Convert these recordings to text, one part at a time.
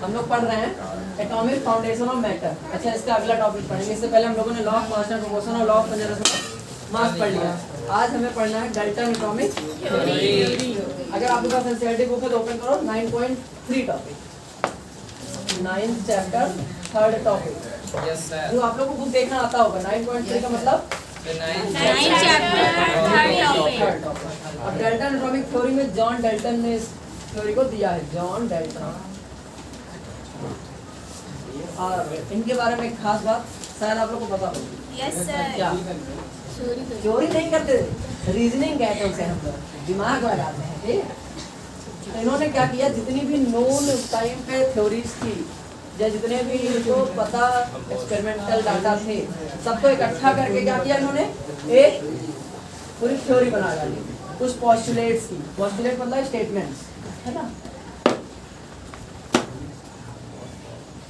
हम लोग पढ़ रहे हैं एटॉमिक फाउंडेशन ऑफ मैटर। अच्छा, इसका अगला टॉपिक पढ़ेंगे। इससे पहले हम लोगों ने law of mass and proportion और law of conservation of mass पढ़ लिया। आज हमें पढ़ना है डाल्टन एटॉमिक थ्योरी। अगर आपके पास एनसीईआरटी बुक है तो ओपन करो 9.3 topic, 9th chapter 3rd topic. Yes sir. जो आप लोग को बुक देखना आता होगा 9.3 का मतलब 9 चैप्टर अब डाल्टन एटॉमिक थ्योरी में जॉन डाल्टन ने इस थ्योरी को दिया है। John Dalton. और इनके बारे में एक खास बात शायद आप लोग को पता होगी। Yes sir. क्या चोरी नहीं करते, रीजनिंग कहते हैं उसे हम लोग, दिमाग लगाते हैं। ठीक, तो इन्होंने क्या किया, जितनी भी नोन उस टाइम पे थ्योरीज थी या जितने भी इनको पता एक्सपेरिमेंटल डाटा थे, सबको इकट्ठा करके क्या किया इन्होंने, एक पूरी थ्योरी बना डाली कुछ पॉस्टुलेट्स की। पॉस्टुलेट मतलब स्टेटमेंट्स, है ना।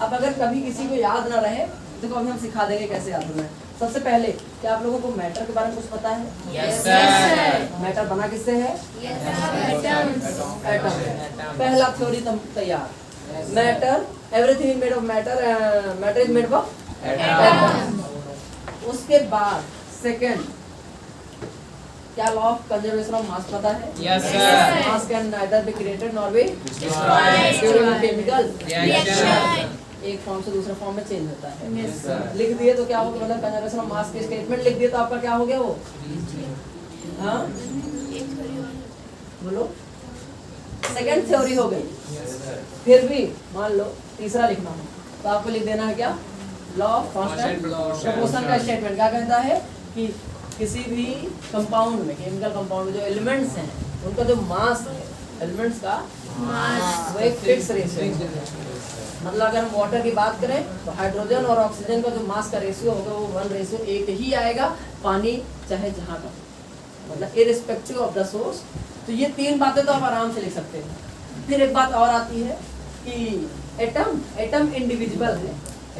अब अगर कभी किसी को याद ना रहे तो अभी हम सिखा देंगे कैसे याद होना है। सबसे पहले क्या आप लोगों को मैटर के बारे में कुछ पता है? Yes sir. मैटर बना किससे है? एटम। पहला थ्योरी तैयार। Matter, everything is made of matter, matter is made of atom. उसके बाद सेकंड, क्या लॉ ऑफ कंजर्वेशन ऑफ मास पता है? Yes sir. Mass can neither be created nor be during chemical reaction. एक फॉर्म से दूसरे फॉर्म में चेंज होता है। Yes sir. लिख दिए तो क्या होगा, मतलब कंजर्वेशन ऑफ मास के स्टेटमेंट लिख दिए तो आपका क्या हो गया वो? हाँ बोलो, सेकंड थ्योरी हो गई। फिर भी मान लो तीसरा लिखना हो तो आपको लिख देना है क्या, लॉ ऑफ कांस्टेंट प्रोपोर्शन का स्टेटमेंट क्या कहता है कि किसी भी कंपाउंड में, केमिकल कंपाउंड में जो एलिमेंट्स हैं उनका जो मास है, एलिमेंट्स का मास वो एक फिक्स रेशियो है। मतलब अगर हम वाटर की बात करें तो हाइड्रोजन और ऑक्सीजन का जो मास का रेशियो होगा वो 1:8 ही आएगा, पानी चाहे जहाँ का, मतलब इररिस्पेक्टिव ऑफ द सोर्स। तो ये तीन बातें तो आप आराम से लिख सकते हैं। फिर एक बात और आती है कि एटम इंडिविजुअल है।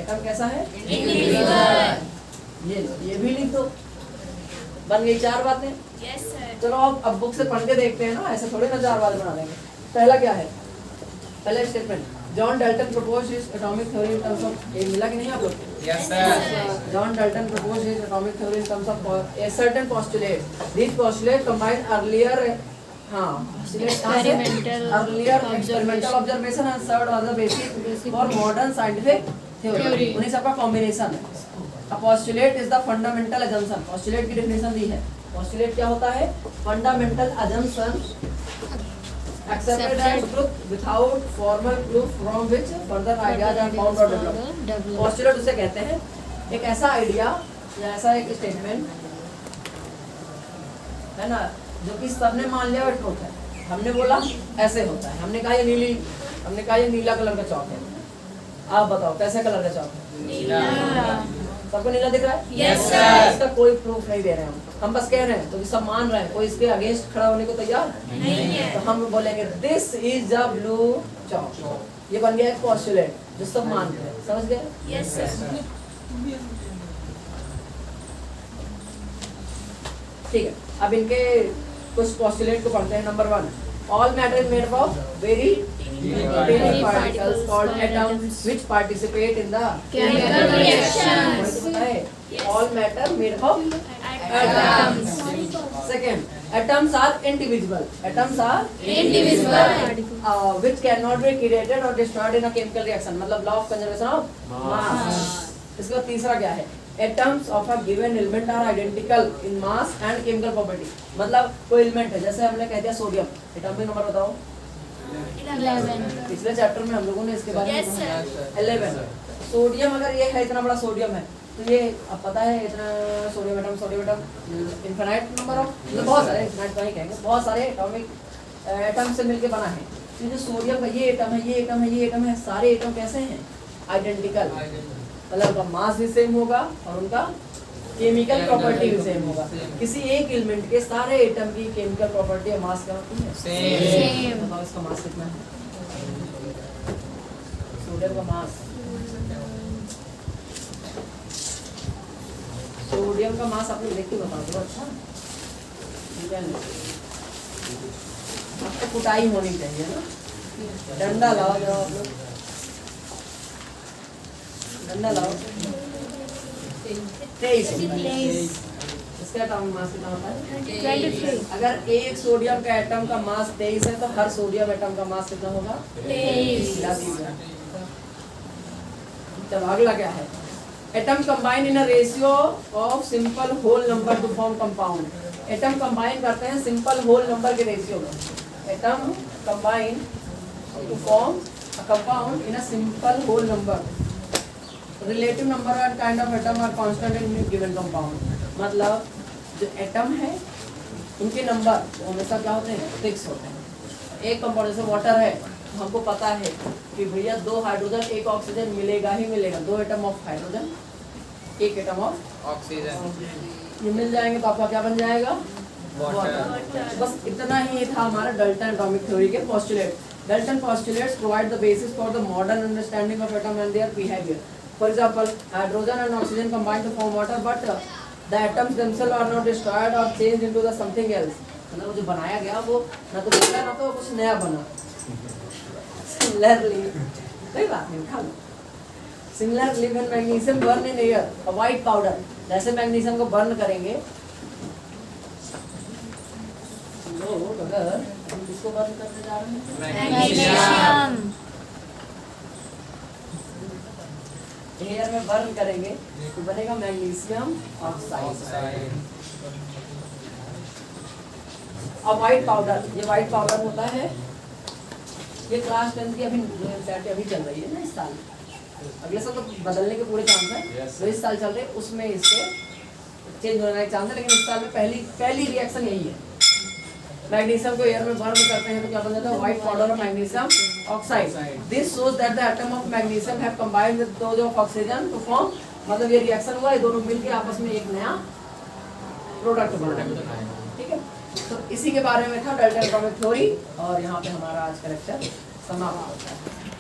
एटम कैसा है? इंडिविजुअल। ये भी लिख दो, बन गई 4 बातें। Yes sir. चलो अब बुक से पढ़ के देखते हैं ना, ऐसे थोड़े ना 4 बातें बना देंगे। पहला क्या है, पहला statement, John Dalton proposed his atomic theory in terms of, ये मिला कि नहीं आप लोग? Yes sir. John Dalton proposed his atomic theory in terms of a certain postulate. These postulates combined earlier, earlier experimental observation and served as a basis for modern scientific theory. उन्हीं सबका combination है। A postulate is the fundamental assumption. Postulate की definition दी है। Postulate क्या होता है? Fundamental assumption accepted as truth without formal proof from which further ideas are found or developed. Postulate उसे कहते हैं एक ऐसा आइडिया या ऐसा एक स्टेटमेंट है ना, जो कि सबने मान लिया और ट्रूथ है। हमने बोला ऐसे होता है, हमने कहा ये नीला कलर का चौक है। आप बताओ कैसे कलर का चौक है? नीला। सबको नीला दिख रहा है? Yes sir. इसका कोई प्रूफ नहीं दे रहे हम बस कह रहे हैं, तो सब मान रहे हैं, कोई इसके अगेंस्ट खड़ा होने को तैयार नहीं है। तो हम बोलेंगे दिस इज अ ब्लू चौक। ये बन गया एक पोस्टुलेट जो सब मानते हैं। समझ गए? Yes sir. ठीक है, अब इनके कुछ पोस्टुलेट को पढ़ते हैं। Number 1, all matter is made of very tiny particles called atoms which participate in the Chemical reactions. all matter made of atoms. Second, atoms are indivisible. Atoms are Indivisible. Which cannot be created or destroyed in a chemical reaction. मतलब law of conservation of mass. इसके बाद तीसरा क्या है, atoms of a given element are identical in mass and chemical property. मतलब कोई element है, जैसे हमने कह दिया सोडियम, एटॉमिक नंबर बताओ। 11. पिछले चैप्टर में हम लोगों ने इसके बारे में Yes, sir. 11। सोडियम अगर ये है, इतना बड़ा सोडियम है तो ये अब पता है इतना sodium atom infinite number of, मतलब बहुत सारे इनफिनाइट नहीं कहेंगे, बहुत सारे एटॉमिक एटम से मिलके बना है। तो जो सोडियम का ये एटम है, ये एटम है, ये एटम है, सारे एटम कैसे हैं? आइडेंटिकल। मतलब उनका मास भी सेम होगा और उनका केमिकल प्रॉपर्टी भी सेम होगा। किसी एक एलिमेंट के सारे एटम की केमिकल प्रॉपर्टी और मास क्या होती है? Same. बताओ इसका मास कितना है? सोडियम का मास, सोडियम का मास आप लोग देख के बता दो। अच्छा ठीक है, आपको कुटाई होनी चाहिए ना, डंडा लाओ जरा आप लोग। डंडा लाओ 23 होता है। इसका एटॉमिक मास कितना होता है 23 अगर एक सोडियम का एटम का मास 23 है तो हर सोडियम एटम का मास कितना होगा 23 मिला दीजिए। चलो अगला क्या है atom combine in a ratio of simple whole number to form compound. Atom combine करते हैं सिंपल होल नंबर के रेशियो में। Atom combine to form a compound in a simple whole number. Relative number and kind of atom are constant in given compound. मतलब जो atom है उनके number हमेशा क्या होते हैं फिक्स होते हैं। एक कंपाउंड जैसे वाटर है तो हमको पता है कि भैया 2 हाइड्रोजन 1 ऑक्सीजन मिलेगा ही मिलेगा। 2 atom of hydrogen 1 atom of oxygen ये मिल जाएंगे तो आपका क्या बन जाएगा वाटर। बस इतना ही था हमारा डाल्टन एटॉमिक थ्योरी के postulate. Dalton postulates provide the basis for the modern understanding of atom and their behaviour. For example, hydrogen and oxygen combine to form water, but the atoms themselves are not destroyed or changed into the something else. मतलब वो जो बनाया गया वो ना तो बिगड़ा ना तो कुछ नया बना। Similarly, कोई बात नहीं खा लो। Similarly, when magnesium burn in air, a white powder, जैसे मैग्नीशियम को बर्न करेंगे, लोग अगर हम किसको बर्न करने जा रहे हैं? मैग्नीशियम एयर में बर्न करेंगे तो बनेगा मैग्नीशियम ऑक्साइड। अब व्हाइट पाउडर, ये व्हाइट पाउडर होता है, ये क्लास 10 की अभी चल रही है ना इस साल। अगले साल तो बदलने के पूरे चांस है, तो इस साल चल रहे उसमें इसके चेंज होने का चांस है, लेकिन इस साल में पहली रिएक्शन यही है। मैग्नीशियम को एयर में बर्न करते हैं तो क्या बन जाता है white powder of magnesium oxide. This shows that the atom of magnesium have combined with those of oxygen to form, मतलब ये रिएक्शन हुआ, ये दोनों मिलके आपस में एक नया प्रोडक्ट बना। ठीक है, तो इसी के बारे में था डाल्टन एटॉमिक थ्योरी, और यहाँ पे हमारा आज का लेक्चर समाप्त होता है।